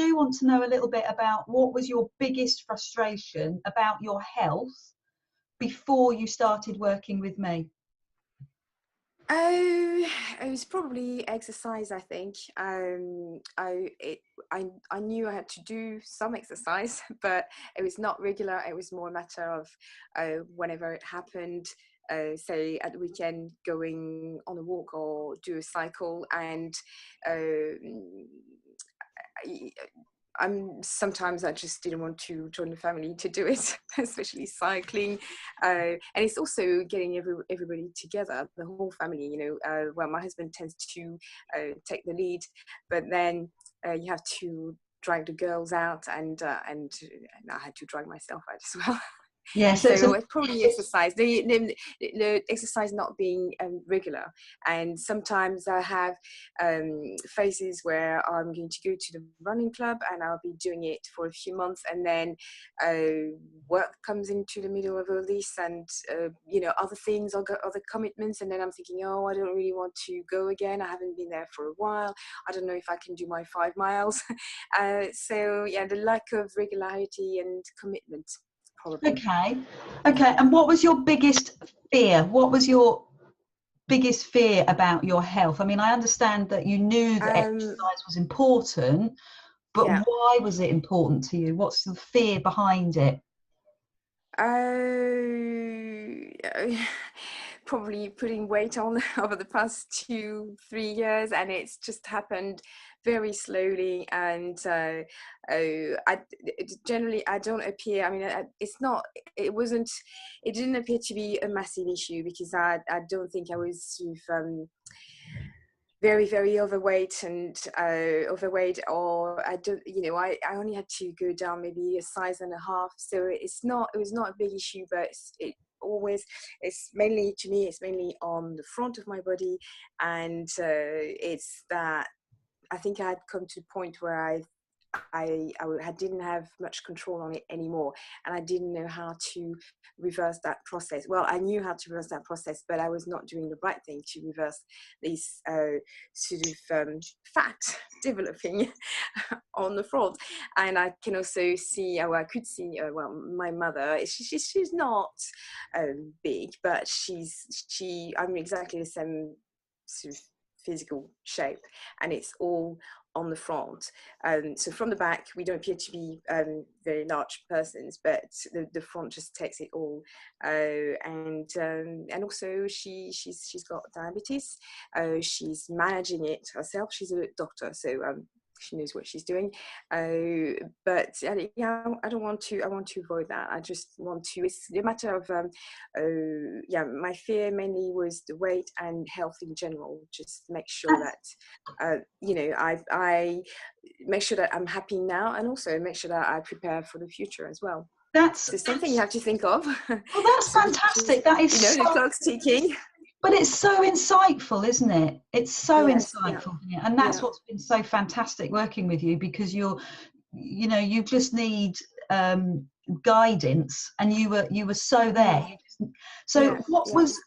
do want to know a little bit about what was your biggest frustration about your health before you started working with me. Oh, it was probably exercise, I think. I knew I had to do some exercise, but it was not regular. It was more a matter of whenever it happened, say at the weekend, going on a walk or do a cycle. And sometimes I just didn't want to join the family to do it, especially cycling. And it's also getting everybody together, the whole family, you know. Well, my husband tends to take the lead, but then you have to drag the girls out, and I had to drag myself out as well. Yeah, so it's probably exercise, the exercise not being regular. And sometimes I have phases where I'm going to go to the running club and I'll be doing it for a few months, and then work comes into the middle of all this, and you know, other things, other commitments, and then I'm thinking, oh, I don't really want to go again. I haven't been there for a while. I don't know if I can do my 5 miles. So yeah, the lack of regularity and commitment. Probably. Okay. And what was your biggest fear? What was your biggest fear about your health? I mean, I understand that you knew that exercise was important, but yeah. why was it important to you? What's the fear behind it? Probably putting weight on over the past 2-3 years, and it's just happened very slowly. And I generally, I don't appear, I mean, it didn't appear to be a massive issue, because I don't think I was sort of very overweight, or I don't, you know, I only had to go down maybe a size and a half, so it was not a big issue. But it's mainly, to me, it's mainly on the front of my body. And it's that I think I had come to the point where I didn't have much control on it anymore, and I didn't know how to reverse that process. Well, I knew how to reverse that process, but I was not doing the right thing to reverse this sort of fat developing on the front. And I can also see, I could see, well, my mother, she's not big, but I'm exactly the same sort of physical shape, and it's all on the front. So from the back, we don't appear to be very large persons, but the front just takes it all. And also she's got diabetes. She's managing it herself. She's a doctor, so she knows what she's doing. But yeah, I want to avoid that. I just want to, it's a matter of yeah, my fear mainly was the weight and health in general. Just make sure that you know, I make sure that I'm happy now, and also make sure that I prepare for the future as well. So something you have to think of. Well, that's fantastic. That is, you know, the clock's ticking. But it's so insightful, isn't it? It's so insightful, yeah. And that's what's been so fantastic working with you, because you just need guidance, and you were so there. So what was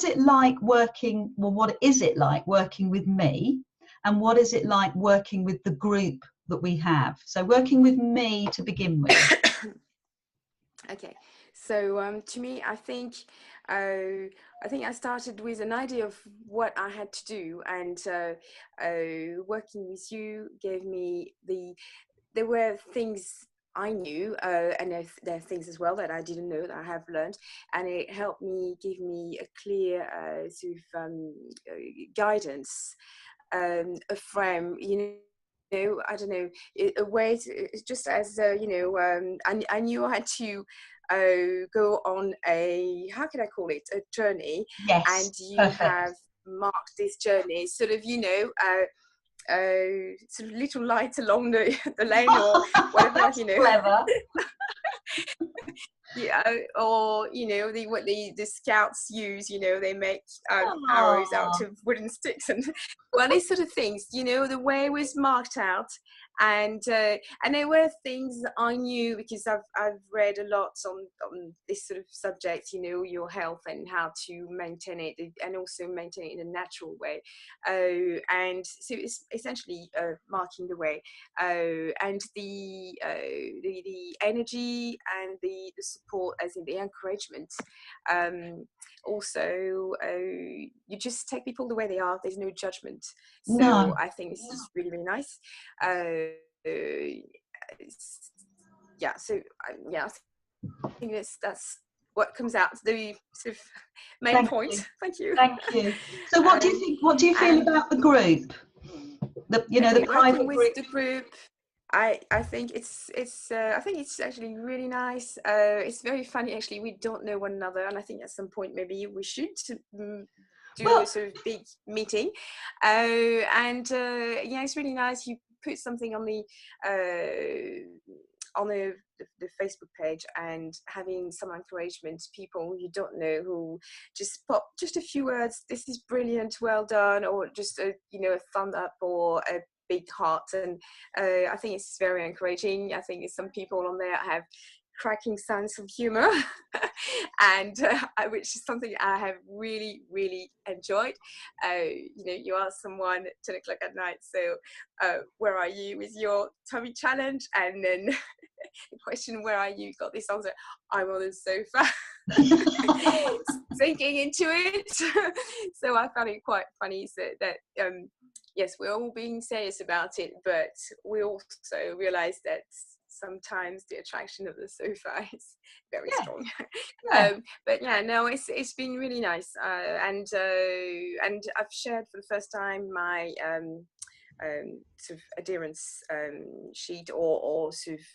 it like working? Well, what is it like working with me, and what is it like working with the group that we have? So working with me to begin with. Okay, so to me, I think I started with an idea of what I had to do, and working with you gave me there were things I knew, and there are things as well that I didn't know that I have learned, and it helped me, give me a clear sort of guidance, a frame, you know, I don't know, a way to, just as you know, I knew I had to go on a, how can I call it, a journey. Yes, and you perfect. have marked this journey, sort of, you know, sort of little lights along the lane, or whatever, you know. Clever. Yeah, or you know, what the scouts use, you know, they make arrows out of wooden sticks, and well, these sort of things, you know, the way was marked out, And there were things I knew because I've read a lot on this sort of subject, you know, your health and how to maintain it, and also maintain it in a natural way. And so it's essentially marking the way, and the energy and the support, as in the encouragement. Also, you just take people the way they are. There's no judgment. So No. I think this is really, really nice. Yeah. So yeah, I think that's what comes out, the sort of main Thank point. you. Thank you. Thank you. So what do you think? What do you feel about the group? The the working private with group. the group, I think it's I think it's actually really nice. It's very funny actually. We don't know one another, and I think at some point maybe we should do a sort of big meeting. And yeah, it's really nice. You put something on the Facebook page, and having some encouragement, people you don't know who just pop just a few words, this is brilliant, well done, or just a thumb up or a big heart. And I think it's very encouraging. I think some people on there have cracking sense of humor and which is something I have really, really enjoyed. You ask someone at 10 o'clock at night, so where are you with your tummy challenge? And then the question, where are you, got this answer, I'm on the sofa. Sinking into it. So I found it quite funny, so that yes, we're all being serious about it, but we also realize that sometimes the attraction of the sofa is very strong. But yeah, no, it's been really nice, and I've shared for the first time my sort of adherence sheet, or sort of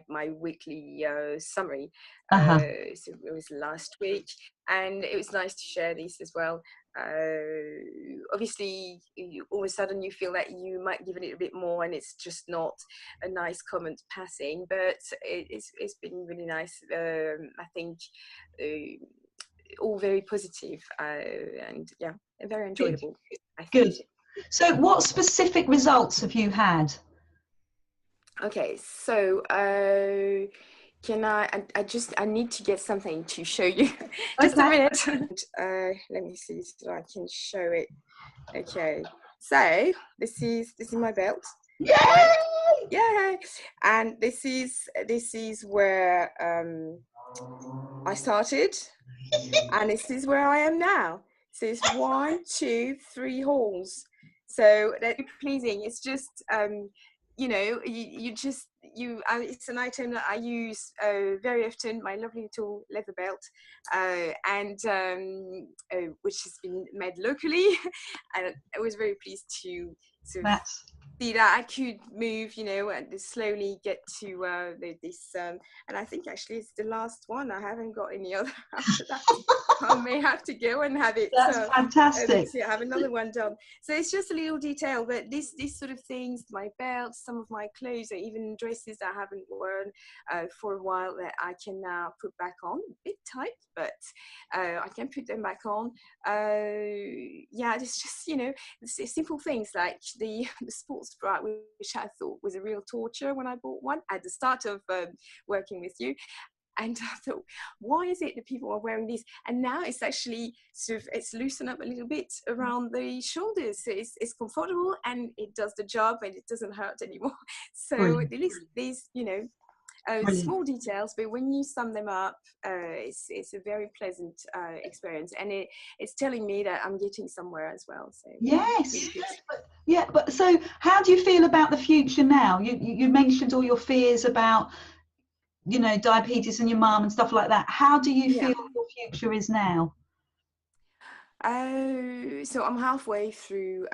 my weekly summary. So it was last week, and it was nice to share these as well. Obviously, all of a sudden you feel that you might give it a bit more, and it's just not a nice comment passing, but it's been really nice. I think all very positive, and yeah, very enjoyable. I think. Good. So what specific results have you had? Okay, so can I need to get something to show you. Just a minute. Let me see so I can show it. Okay, so this is my belt. Yay! Yeah, and this is where I started, and this is where I am now. So it's 1, 2, 3 holes. So that's pleasing. It's just it's an item that I use very often, my lovely little leather belt, and which has been made locally. And I was very pleased to sort of see that I could move, and slowly get to this. And I think actually it's the last one. I haven't got any other after that. I may have to go and have it. That's fantastic. Have another one done. So it's just a little detail, but these sort of things, my belts, some of my clothes, or even dresses that I haven't worn for a while, that I can now put back on. A bit tight, but I can put them back on. Yeah, it's just simple things like the sports bra, which I thought was a real torture when I bought one at the start of working with you. And I thought, why is it that people are wearing these? And now it's actually it's loosened up a little bit around the shoulders. So it's comfortable, and it does the job, and it doesn't hurt anymore. So these small details, but when you sum them up, it's a very pleasant experience, and it's telling me that I'm getting somewhere as well. So yes, but so how do you feel about the future now? You mentioned all your fears about diabetes and your mum and stuff like that. How do you feel your future is now? So I'm halfway through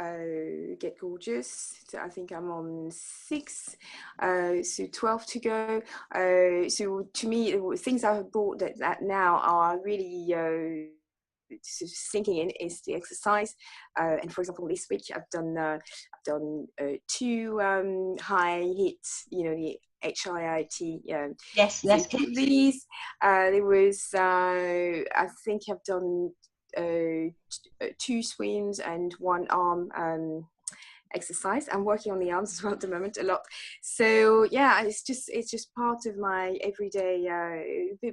Get Gorgeous. So I think I'm on 6, so 12 to go. So to me, things I've bought that now are really sinking in is the exercise. And for example, this week I've done 2 high hits, the HIIT. Yes. These there was I think I've done 2 swims and 1 arm exercise. I'm working on the arms as well at the moment a lot. So yeah, it's just part of my everyday,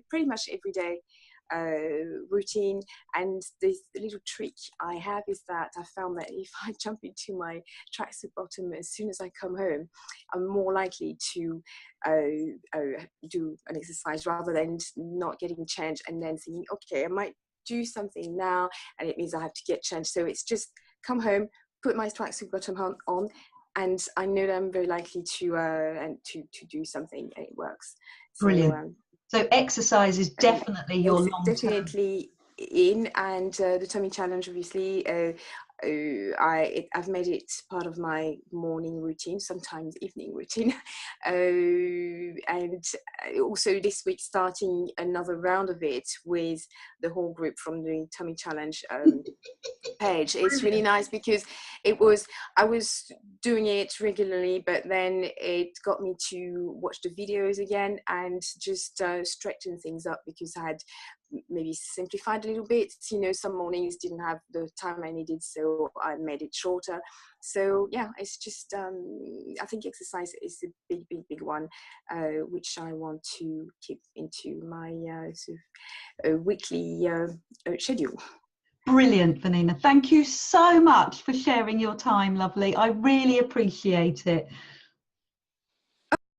pretty much everyday routine. And this little trick I have is that I found that if I jump into my tracksuit bottom as soon as I come home, I'm more likely to do an exercise rather than not getting changed and then thinking, okay, I might do something now and it means I have to get changed. So it's just come home, put my tracksuit bottom on, and I know that I'm very likely to do something, and it works. Brilliant. So exercise is definitely your long-term. Definitely in, and the tummy challenge, obviously. I've made it part of my morning routine, sometimes evening routine, and also this week starting another round of it with the whole group from the tummy challenge page. It's really nice because I was doing it regularly, but then it got me to watch the videos again and just straighten things up, because I had maybe simplified a little bit. Some mornings didn't have the time I needed, so I made it shorter. So yeah, it's just I think exercise is a big one, which I want to keep into my sort of weekly schedule. Brilliant, Vanina. Thank you so much for sharing your time, lovely. I really appreciate it.